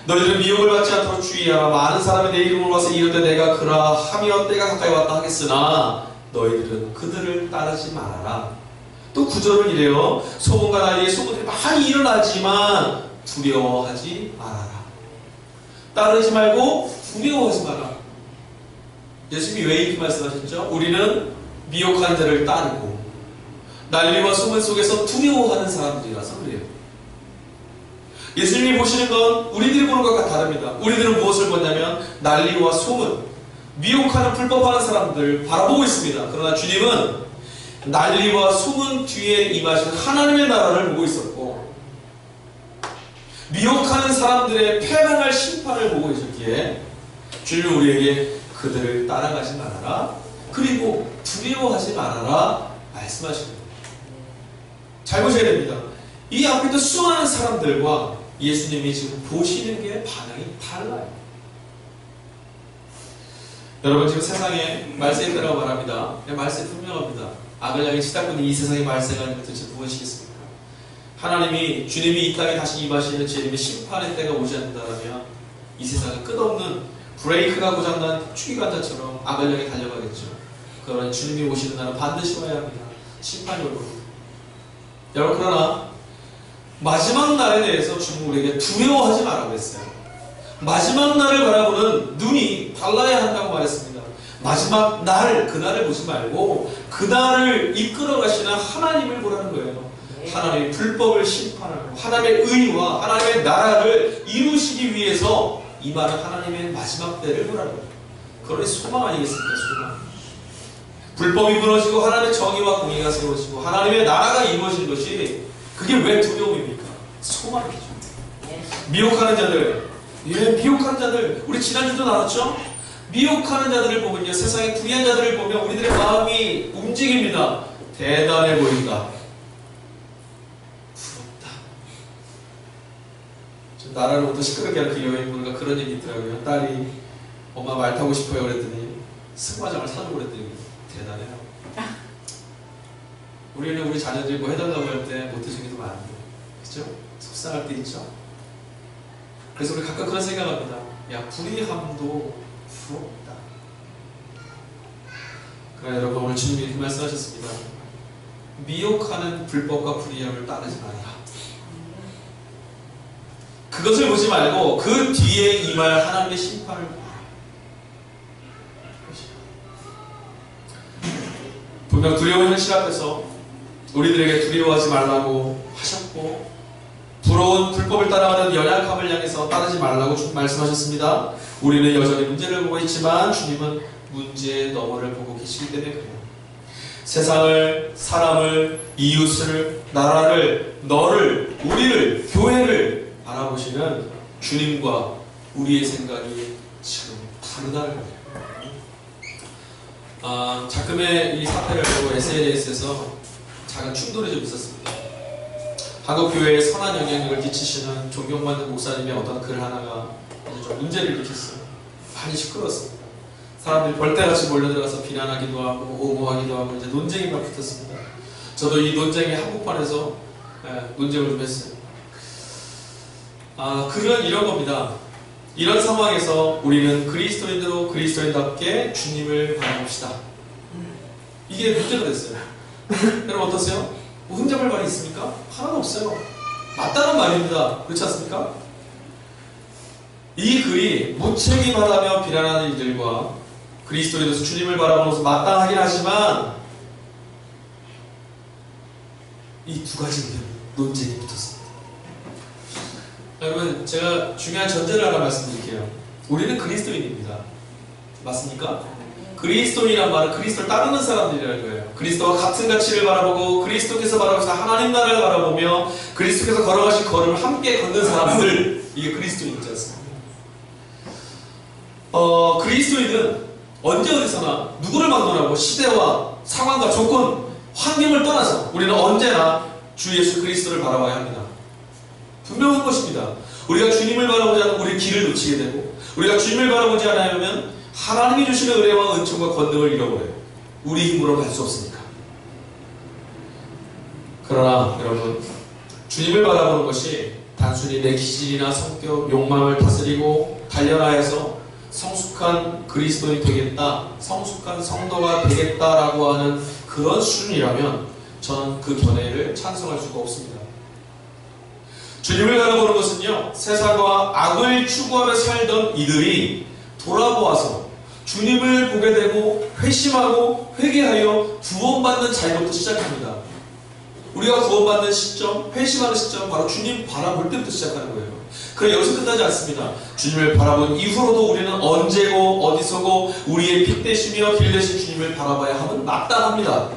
너희들은 미혹을 받지 않도록 주의하라. 많은 사람이 내 이름으로 와서 이르되 내가 그라 하며 때가 가까이 왔다 하겠으나 너희들은 그들을 따르지 말아라. 또 9절은 이래요. 소문과 난리에 소문들이 많이 일어나지만 두려워하지 말아라. 따르지 말고 두려워하지 마라. 예수님이 왜 이렇게 말씀하셨죠? 우리는 미혹하는 자를 따르고 난리와 소문 속에서 두려워하는 사람들이라서 그래요. 예수님이 보시는 건 우리들이 보는 것과 다릅니다. 우리들은 무엇을 보냐면 난리와 소문, 미혹하는 불법하는 사람들 바라보고 있습니다. 그러나 주님은 난리와 소문 뒤에 임하신 하나님의 나라를 보고 있었고 미혹하는 사람들의 패망할 심판을 보고 있었기에 주님은 우리에게 그들을 따라가지 말아라. 그리고 두려워하지 말아라 말씀하십니다. 잘 보셔야 됩니다. 이 앞에 있던 수많은 사람들과 예수님이 지금 보시는 게 반응이 달라요. 여러분 지금 세상에 말세에 있다고 말합니다. 말세 분명합니다. 악을 향해 치닫고는 이 세상에 말세가 도대체 무엇이겠습니까? 하나님이 주님이 이 땅에 다시 임하시는 주님의 심판의 때가 오지 않는다면 이 세상은 끝없는 브레이크가 고장난 추기관차처럼 악을 향해 달려가겠죠. 그러나 주님이 오시는 날은 반드시 와야 합니다. 심판이 올 겁니다. 여러분, 그러나 마지막 날에 대해서 주님 우리에게 두려워하지 말라고 했어요. 마지막 날을 바라보는 눈이 달라야 한다고 말했습니다. 마지막 날, 그날을 보지 말고 그날을 이끌어 가시는 하나님을 보라는 거예요. 하나님의 불법을 심판하고 하나님의 의와 하나님의 나라를 이루시기 위해서 임하는 하나님의 마지막 때를 보라는 거예요. 그러니 소망 아니겠습니까? 소망. 불법이 무너지고 하나님의 정의와 공의가 세워지고 하나님의 나라가 이루어지는 것이 그게 왜 두려움입니까? 소망이죠. 미혹하는 자들, 미혹하는 자들, 우리 지난주도 나눴죠? 미혹하는 자들을 보면요, 세상의 불의한 자들을 보면 우리들의 마음이 움직입니다. 대단해 보인다. 부럽다. 좀 나라를 또 시끄럽게 하는 그 여인분과 그런 얘기 있더라고요. 딸이 엄마 말 타고 싶어요 그랬더니 승마장을 사주고 그랬더니 대단해요. 우리는 우리 자녀들이 뭐 해달라고 할 때 못해주는 게 많아요. 그죠? 속상할 때 있죠? 그래서 우리 가끔 그런 생각합니다. 야, 불의함도 부럽다. 그러나 여러분, 오늘 주님이 이렇게 말씀하셨습니다. 미혹하는 불법과 불의함을 따르지 말라. 그것을 보지 말고 그 뒤에 임할 하나님의 심판을 보라. 분명 두려운 현실 앞에서 우리들에게 두려워하지 말라고 하셨고, 부러운 불법을 따라가는 연약함을 향해서 따르지 말라고 말씀하셨습니다. 우리는 여전히 문제를 보고 있지만 주님은 문제의 너머를 보고 계시기 때문에 그래요. 세상을, 사람을, 이웃을, 나라를, 너를, 우리를, 교회를 바라보시는 주님과 우리의 생각이 지금 다르다는 거예요. 자금의 이 사태를 보고 SNS에서 작은 충돌이 좀 있었습니다. 한국교회에 선한 영향력을 끼치시는 존경받는 목사님의 어떤 글 하나가 좀 문제를 일으켰어요. 많이 시끄러웠습니다. 사람들이 벌떼같이 몰려들어서 비난하기도 하고 옹호하기도 하고 이제 논쟁이가 붙었습니다. 저도 이 논쟁의 한복판에서 논쟁을 좀 했어요. 글은 이런 겁니다. 이런 상황에서 우리는 그리스도인으로 그리스도인답게 주님을 바라봅시다. 이게 문제가 됐어요. 여러분 어떠세요? 뭐 흠잡을 말이 있습니까? 하나도 없어요. 맞다는 말입니다. 그렇지 않습니까? 이 글이 무책임하다며 비난하는 이들과 그리스도인으로서 주님을 바라보는 것은 마땅하긴 하지만 이 두 가지 논쟁이 붙었습니다. 여러분, 제가 중요한 전제를 하나 말씀드릴게요. 우리는 그리스도인입니다. 맞습니까? 그리스도인이란 말은 그리스도를 따르는 사람들이라는 거예요. 그리스도와 같은 가치를 바라보고 그리스도께서 바라보시는 하나님 나라를 바라보며 그리스도께서 걸어가신 걸음을 함께 걷는 사람들, 이게 그리스도인이지 않습니까? 그리스도인은 언제 어디서나 누구를 막론하고 시대와 상황과 조건, 환경을 떠나서 우리는 언제나 주 예수 그리스도를 바라봐야 합니다. 분명한 것입니다. 우리가 주님을 바라보지 않으면 우리 길을 놓치게 되고, 우리가 주님을 바라보지 않으면 하나님이 주시는 은혜와 은총과 권능을 잃어버려요. 우리 힘으로 갈 수 없으니까. 그러나 여러분, 주님을 바라보는 것이 단순히 내 기질이나 성격, 욕망을 다스리고 단련하여서 성숙한 그리스도인이 되겠다, 성숙한 성도가 되겠다라고 하는 그런 수준이라면 저는 그 견해를 찬성할 수가 없습니다. 주님을 바라보는 것은요, 세상과 악을 추구하며 살던 이들이 돌아보아서 주님을 보게 되고 회심하고 회개하여 구원받는 자리부터 시작합니다. 우리가 구원받는 시점, 회심하는 시점, 바로 주님 바라볼 때부터 시작하는 거예요. 그래, 여기서 끝나지 않습니다. 주님을 바라본 이후로도 우리는 언제고 어디서고 우리의 빛 되시며 길 되신 주님을 바라봐야 함은 마땅합니다.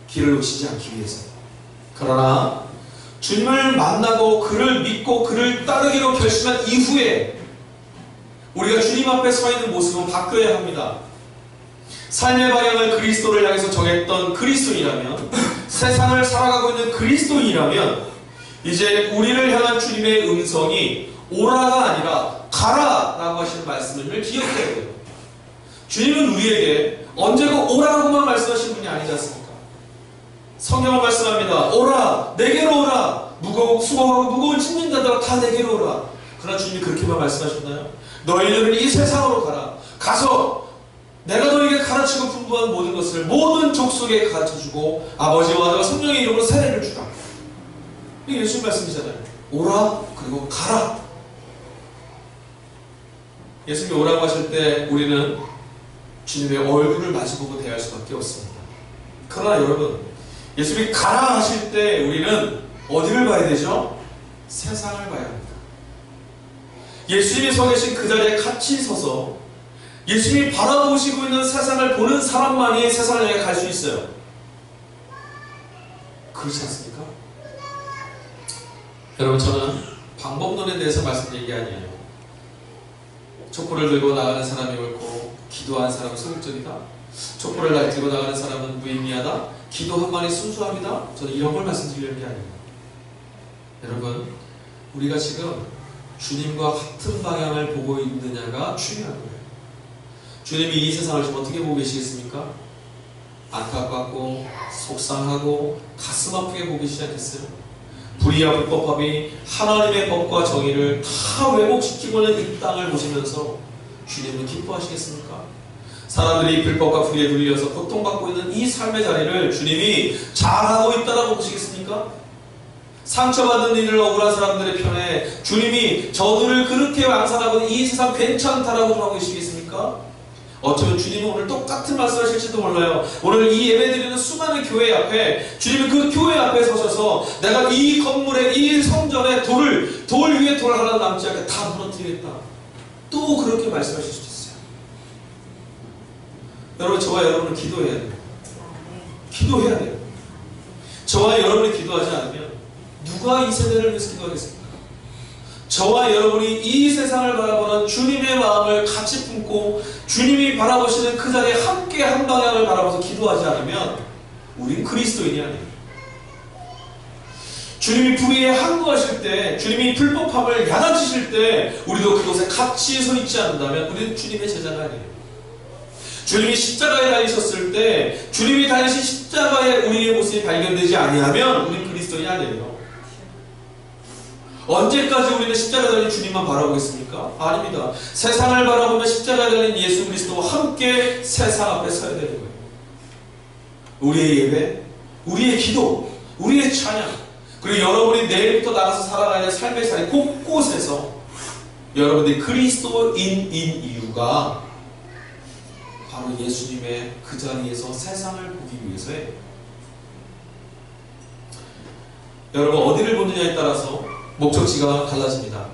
길을 놓치지 않기 위해서. 그러나 주님을 만나고 그를 믿고 그를 따르기로 결심한 이후에 우리가 주님 앞에 서 있는 모습은 바뀌어야 합니다. 삶의 방향을 그리스도를 향해서 정했던 그리스도인이라면, 세상을 살아가고 있는 그리스도인이라면 이제 우리를 향한 주님의 음성이 오라가 아니라 가라 라고 하시는 말씀을 기억해야 돼요. 주님은 우리에게 언제고 오라고만 말씀하시는 분이 아니지 않습니까? 성경은 말씀합니다. 오라, 내게로 오라. 수고하고 무거운 짐진 자들아 다 내게로 오라. 그러나 주님이 그렇게만 말씀하셨나요? 너희들은 이 세상으로 가라. 가서 내가 너희에게 가르치고 분부한 모든 것을 모든 족속에 가르쳐주고 아버지와 아들과 성령의 이름으로 세례를 주라. 이게 예수님 말씀이잖아요. 오라 그리고 가라. 예수님이 오라고 하실 때 우리는 주님의 얼굴을 마주보고 대할 수밖에 없습니다. 그러나 여러분, 예수님이 가라 하실 때 우리는 어디를 봐야 되죠? 세상을 봐야 합니다. 예수님이 서 계신 그 자리에 같이 서서 예수님이 바라보시고 있는 세상을 보는 사람만이 세상을 향해 갈 수 있어요. 그렇지 않습니까? 여러분, 저는 방법론에 대해서 말씀드린 게 아니에요. 촛불을 들고 나가는 사람이 옳고 기도하는 사람은 소극적이다. 촛불을 들고 나가는 사람은 무의미하다. 기도 한마디 순수합니다. 저는 이런 걸 말씀드리려는 게 아니에요. 여러분, 우리가 지금 주님과 같은 방향을 보고 있느냐가 중요한 거예요. 주님이 이 세상을 지금 어떻게 보고 계시겠습니까? 안타깝고 속상하고 가슴 아프게 보기 시작했어요. 불의와 불법함이 하나님의 법과 정의를 다 왜곡시키고 있는 이 땅을 보시면서 주님은 기뻐하시겠습니까? 사람들이 불법과 불의에 눌려서 고통받고 있는 이 삶의 자리를 주님이 잘하고 있다고 보시겠습니까? 상처받은 이들 억울한 사람들의 편에 주님이 저들을 그렇게 왕산하고 이 세상 괜찮다라고 하고 계시겠습니까? 어쩌면 주님은 오늘 똑같은 말씀을 하실지도 몰라요. 오늘 이 예배드리는 수많은 교회 앞에 주님은 그 교회 앞에 서셔서 내가 이 건물에 이 성전에 돌 위에 돌 하나 남지 않게 다 무너뜨리겠다. 또 그렇게 말씀하실 수도 있어요. 여러분, 저와 여러분은 기도해야 돼요. 기도해야 돼요. 저와 여러분이 기도하지 않으면 누가 이 세대를 위해서 기도하겠습니까? 저와 여러분이 이 세상을 바라보는 주님의 마음을 같이 품고 주님이 바라보시는 그 자리에 함께 한 방향을 바라보면서 기도하지 않으면 우린 그리스도인이 아니에요. 주님이 불의에 항거하실 때, 주님이 불법함을 야단치실 때 우리도 그곳에 같이 서 있지 않는다면 우리는 주님의 제자가 아니에요. 주님이 십자가에 달리셨을 때 주님이 달리신 십자가에 우리의 모습이 발견되지 아니하면 우리는 그리스도인이 아니에요. 언제까지 우리는 십자가에 달린 주님만 바라보겠습니까? 아닙니다. 세상을 바라보며 십자가에 달린 예수 그리스도와 함께 세상 앞에 서야 되는 거예요. 우리의 예배, 우리의 기도, 우리의 찬양, 그리고 여러분이 내일부터 나가서 살아가야 될 삶의 자리 곳곳에서 여러분들이 그리스도인인 이유가 바로 예수님의 그 자리에서 세상을 보기 위해서예요. 여러분, 어디를 보느냐에 따라서 목적지가 달라집니다.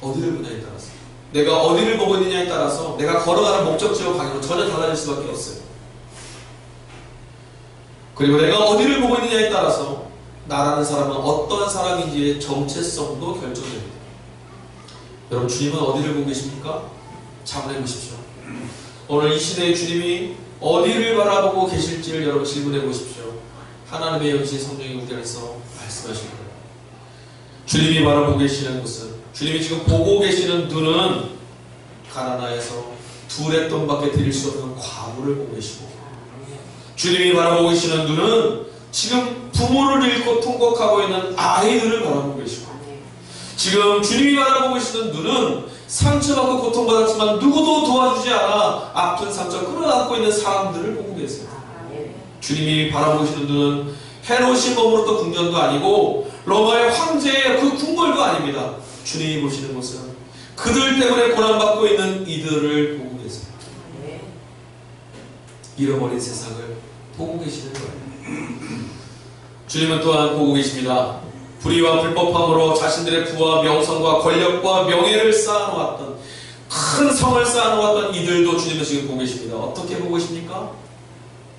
어디를 보느냐에 따라서, 내가 어디를 보고 있느냐에 따라서 내가 걸어가는 목적지와 방향은 전혀 달라질 수밖에 없어요. 그리고 내가 어디를 보고 있느냐에 따라서 나라는 사람은 어떠한 사람인지의 정체성도 결정됩니다. 여러분, 주님은 어디를 보고 계십니까? 자문해 보십시오. 오늘 이 시대의 주님이 어디를 바라보고 계실지를 여러분 질문해 보십시오. 하나님의 영신 성령이 우리 안에서 말씀하십니다. 주님이 바라보고 계시는 곳은, 주님이 지금 보고 계시는 눈은 가나나에서 둘의 돈밖에 드릴 수 없는 과부를 보고 계시고, 주님이 바라보고 계시는 눈은 지금 부모를 잃고 통곡하고 있는 아이들을 바라보고 계시고, 지금 주님이 바라보고 계시는 눈은 상처받고 고통받았지만 누구도 도와주지 않아 아픈 상처 끌어안고 있는 사람들을 보고 계세요. 주님이 바라보고 계시는 눈은 헤롯이 머물렀던 궁전도 아니고 로마의 황제의 그 궁궐도 아닙니다. 주님이 보시는 곳은 그들 때문에 고난받고 있는 이들을 보고 계세요. 잃어버린 세상을 보고 계시는 거예요. 주님은 또한 보고 계십니다. 불의와 불법함으로 자신들의 부와 명성과 권력과 명예를 쌓아놓았던, 큰 성을 쌓아놓았던 이들도 주님은 지금 보고 계십니다. 어떻게 보고 계십니까?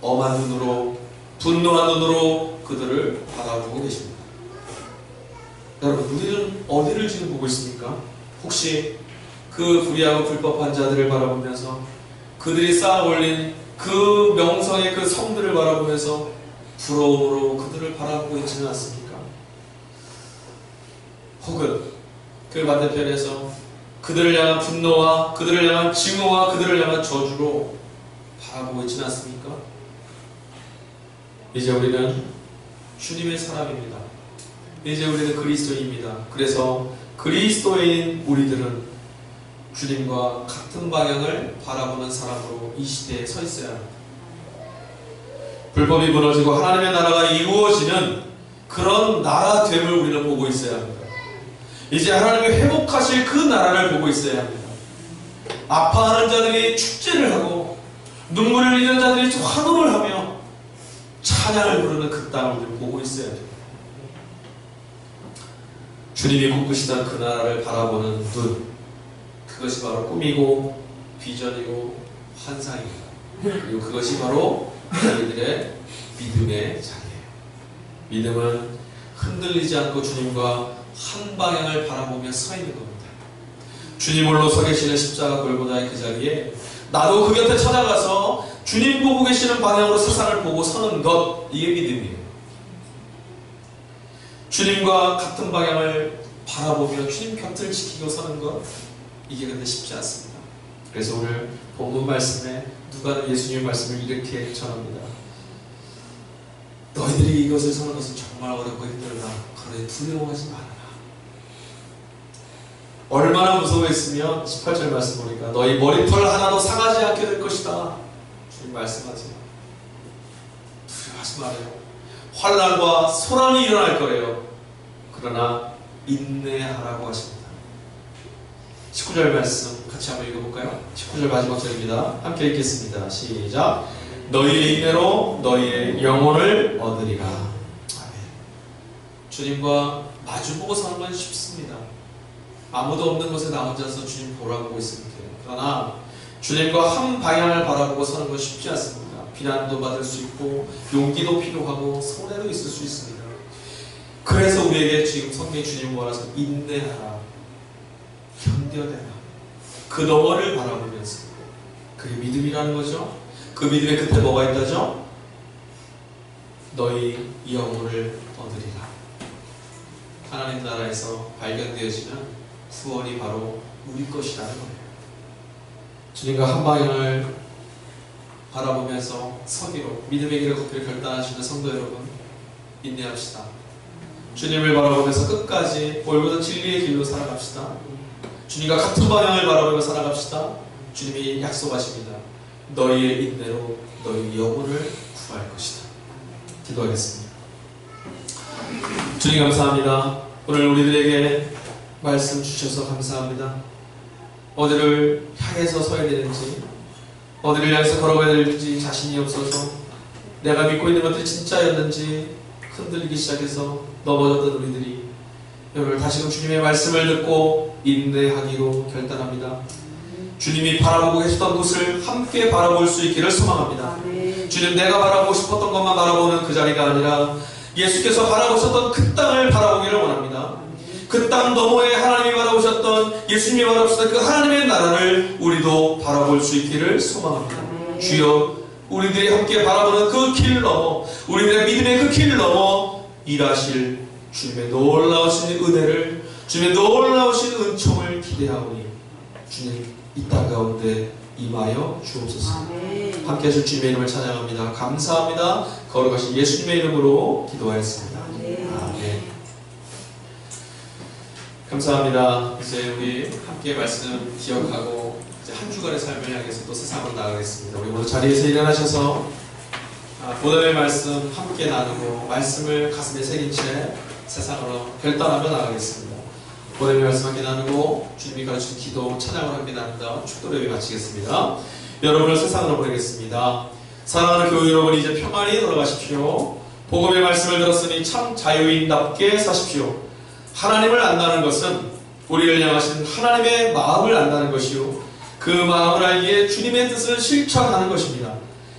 엄한 눈으로, 분노한 눈으로 그들을 바라보고 계십니다. 여러분, 우리는 어디를 지금 보고 있습니까? 혹시 그 불의하고 불법한 자들을 바라보면서 그들이 쌓아 올린 그 명성의 그 성들을 바라보면서 부러움으로 그들을 바라보고 있지는 않습니까? 혹은 그 반대편에서 그들을 향한 분노와 그들을 향한 증오와 그들을 향한 저주로 바라보고 있지는 않습니까? 이제 우리는 주님의 사람입니다. 이제 우리는 그리스도인입니다. 그래서 그리스도인 우리들은 주님과 같은 방향을 바라보는 사람으로 이 시대에 서 있어야 합니다. 불법이 무너지고 하나님의 나라가 이루어지는 그런 나라됨을 우리는 보고 있어야 합니다. 이제 하나님의 회복하실 그 나라를 보고 있어야 합니다. 아파하는 자들이 축제를 하고 눈물을 흘리는 자들이 환호를 하며 찬양을 부르는 그 땅을 우리는 보고 있어야 합니다. 주님이 꿈꾸시던 그 나라를 바라보는 눈, 그것이 바로 꿈이고 비전이고 환상입니다. 그리고 그것이 바로 저희들의 믿음의 자리예요. 믿음은 흔들리지 않고 주님과 한 방향을 바라보며 서 있는 겁니다. 주님 홀로 서 계시는 십자가 골고다의 그 자리에 나도 그 곁에 찾아가서 주님 보고 계시는 방향으로 세상을 보고 서는 것, 이게 믿음이에요. 주님과 같은 방향을 바라보며 주님 곁을 지키고 서는 것, 이게 근데 쉽지 않습니다. 그래서 오늘 본문 말씀에 누가는 예수님의 말씀을 이렇게 전합니다. 너희들이 이것을 서는 것은 정말 어렵고 힘들다. 그러니 두려워하지 말아라. 얼마나 무서워했으면 18절 말씀 보니까 너희 머리털 하나도 상하지 않게 될 것이다. 주님 말씀하세요. 두려워하지 말아요. 환난과 소란이 일어날 거예요. 그러나 인내하라고 하십니다. 19절 말씀 같이 한번 읽어볼까요? 19절 마지막 절입니다. 함께 읽겠습니다. 시작. 너희의 인내로 너희의 영혼을 얻으리라. 아멘. 주님과 마주보고 사는 건 쉽습니다. 아무도 없는 곳에 나 혼자서 주님 보라보고 있으면 돼요. 그러나 주님과 한 방향을 바라보고 서는 건 쉽지 않습니다. 비난도 받을 수 있고 용기도 필요하고 손해도 있을 수 있습니다. 그래서 우리에게 지금 성경의 주님 모아서 인내하라, 견뎌내라, 그 너머를 바라보면서, 그게 믿음이라는 거죠. 그 믿음의 끝에 뭐가 있다죠? 너희 영혼을 얻으리라. 하나님 나라에서 발견되어지는 구원이 바로 우리 것이라는 거예요. 주님과 한 방향을 바라보면서 서기로 믿음의 길을 걷기를 결단하시는 성도 여러분, 인내합시다. 주님을 바라보면서 끝까지 올고는 진리의 길로 살아갑시다. 주님과 같은 방향을 바라보며 살아갑시다. 주님이 약속하십니다. 너희의 인내로 너희 영혼을 구할 것이다. 기도하겠습니다. 주님 감사합니다. 오늘 우리들에게 말씀 주셔서 감사합니다. 어디를 향해서 서야 되는지, 어디를 향해서 걸어가야 될지 자신이 없어서 내가 믿고 있는 것들이 진짜였는지 흔들리기 시작해서 넘어졌던 우리들이 오늘 다시금 주님의 말씀을 듣고 인내하기로 결단합니다. 주님이 바라보고 계셨던 곳을 함께 바라볼 수 있기를 소망합니다. 주님, 내가 바라보고 싶었던 것만 바라보는 그 자리가 아니라 예수께서 바라보셨던 그 땅을 바라보기를 원합니다. 그 땅 너머에 하나님이 바라보셨던, 예수님이 바라보셨던 그 하나님의 나라를 우리도 바라볼 수 있기를 소망합니다. 주여, 우리들이 함께 바라보는 그 길 넘어, 우리들의 믿음의 그 길 넘어 일하실 주님의 놀라우신 은혜를, 주님의 놀라우신 은총을 기대하오니 주님, 이 땅 가운데 임하여 주옵소서. 함께 하실 주님의 이름을 찬양합니다. 감사합니다. 거룩하신 예수님의 이름으로 기도하였습니다. 아멘. 감사합니다. 이제 우리 함께 말씀 기억하고 이제 한 주간의 삶을 향해서 또 세상으로 나가겠습니다. 우리 모두 자리에서 일어나셔서 보답의 말씀 함께 나누고 말씀을 가슴에 새긴 채 세상으로 결단하며 나가겠습니다. 보답의 말씀 함께 나누고 주님이 가르치신 기도, 찬양을 함께 나눈다 축도 예배 마치겠습니다. 여러분을 세상으로 보내겠습니다. 사랑하는 교우 여러분, 이제 평안히 돌아가십시오. 복음의 말씀을 들었으니 참 자유인답게 사십시오. 하나님을 안다는 것은 우리를 향하신 하나님의 마음을 안다는 것이요, 그 마음을 알기에 주님의 뜻을 실천하는 것입니다.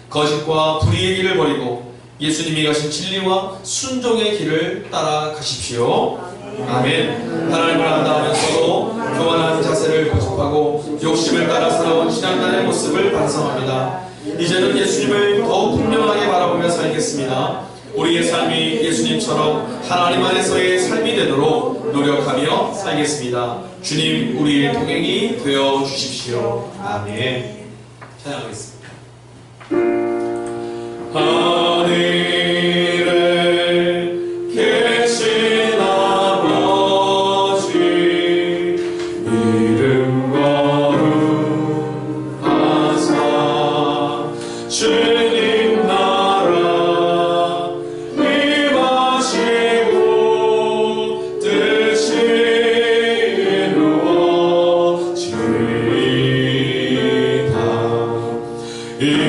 거짓과 불의의 길을 버리고 예수님이 가신 진리와 순종의 길을 따라가십시오. 아멘. 하나님을 안다 하면서도 교만한 자세를 고집하고 욕심을 따라 살아온 신앙단의 모습을 반성합니다. 이제는 예수님을 더욱 분명하게 바라보며 살겠습니다. 우리의 삶이 예수님처럼 하나님 안에서의 삶이 되도록 노력하며 살겠습니다. 주님, 우리의 동행이 되어 주십시오. 아멘. 찬양하겠습니다. 하늘에 계신 아버지,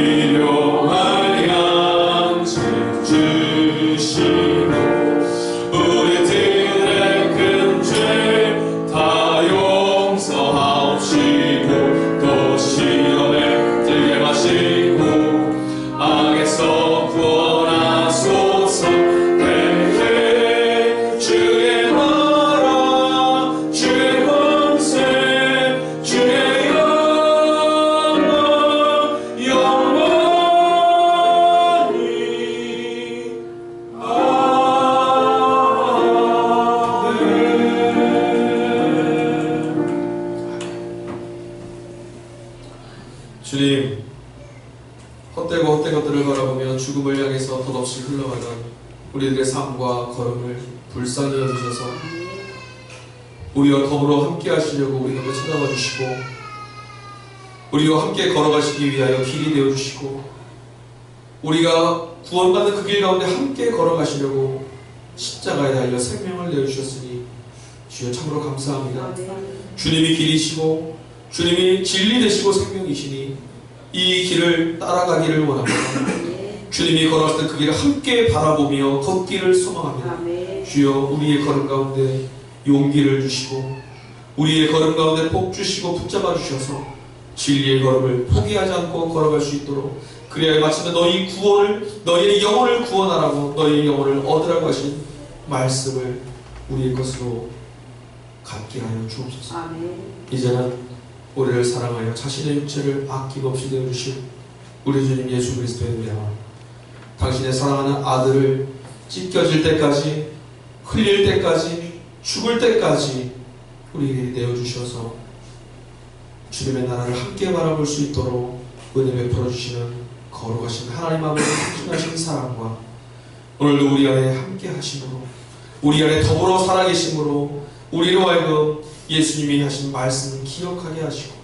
일용할 양식 주시고 우리들의 큰 죄 다 용서하옵시고 또 시험에 들게 마시고 악에서 구원하소서. 대개 주의 나라 주의 권세 주의 주님, 헛되고 헛된 것들을 바라보며 죽음을 향해서 덧없이 흘러가던 우리들의 삶과 걸음을 불쌍히 여주셔서 우리와 더불어 함께 하시려고 우리 곁에 찾아와 주시고 우리와 함께 걸어가시기 위하여 길이 되어주시고 우리가 구원받는 그 길 가운데 함께 걸어가시려고 십자가에 달려 생명을 내어주셨으니 주여 참으로 감사합니다. 주님이 길이시고 주님이 진리 되시고 생명이시니 이 길을 따라가기를 원합니다. 주님이 걸어갔던 그 길을 함께 바라보며 걷기를 소망합니다. 주여 우리의 걸음 가운데 용기를 주시고 우리의 걸음 가운데 복 주시고 붙잡아 주셔서 진리의 걸음을 포기하지 않고 걸어갈 수 있도록 그래야 마침내 너희 구원을 너희의 영혼을 구원하라고 너희의 영혼을 얻으라고 하신 말씀을 우리의 것으로 갖게 하여 주옵소서. 이제는 우리를 사랑하여 자신의 육체를 아낌없이 내어주신 우리 주님 예수 그리스도의 은혜와 당신의 사랑하는 아들을 찢겨질 때까지 흘릴 때까지 죽을 때까지 우리에게 내어주셔서 주님의 나라를 함께 바라볼 수 있도록 은혜 베풀어 주시는 거룩하신 하나님 아버지의 충신하신 사랑과 오늘도 우리 안에 함께 하심으로 우리 안에 더불어 살아계심으로 우리로 하여금 예수님이 하신 말씀을 기억하게 하시고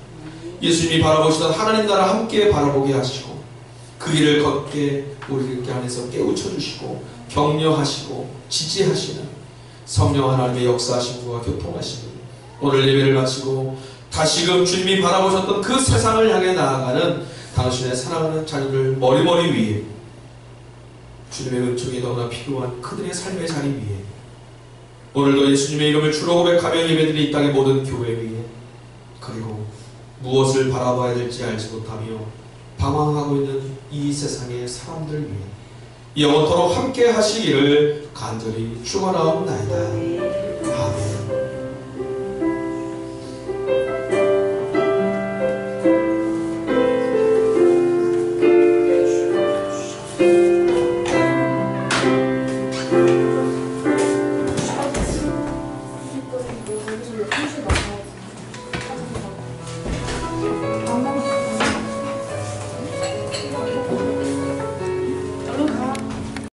예수님이 바라보시던 하나님 나라 함께 바라보게 하시고 그 길을 걷게 우리 안에서 깨우쳐 주시고 격려하시고 지지하시는 성령 하나님의 역사하심과 교통하심을 오늘 예배를 마치고 다시금 주님이 바라보셨던 그 세상을 향해 나아가는 당신의 사랑하는 자녀들 머리머리 위에 주님의 은총이 너무나 필요한 그들의 삶의 자리 위에 오늘도 예수님의 이름을 주로 고백하며 예배드린 이 땅의 모든 교회 위에 그리고 무엇을 바라봐야 될지 알지 못하며 방황하고 있는 이 세상의 사람들 위해 영원토록 함께 하시기를 간절히 축원하옵나이다.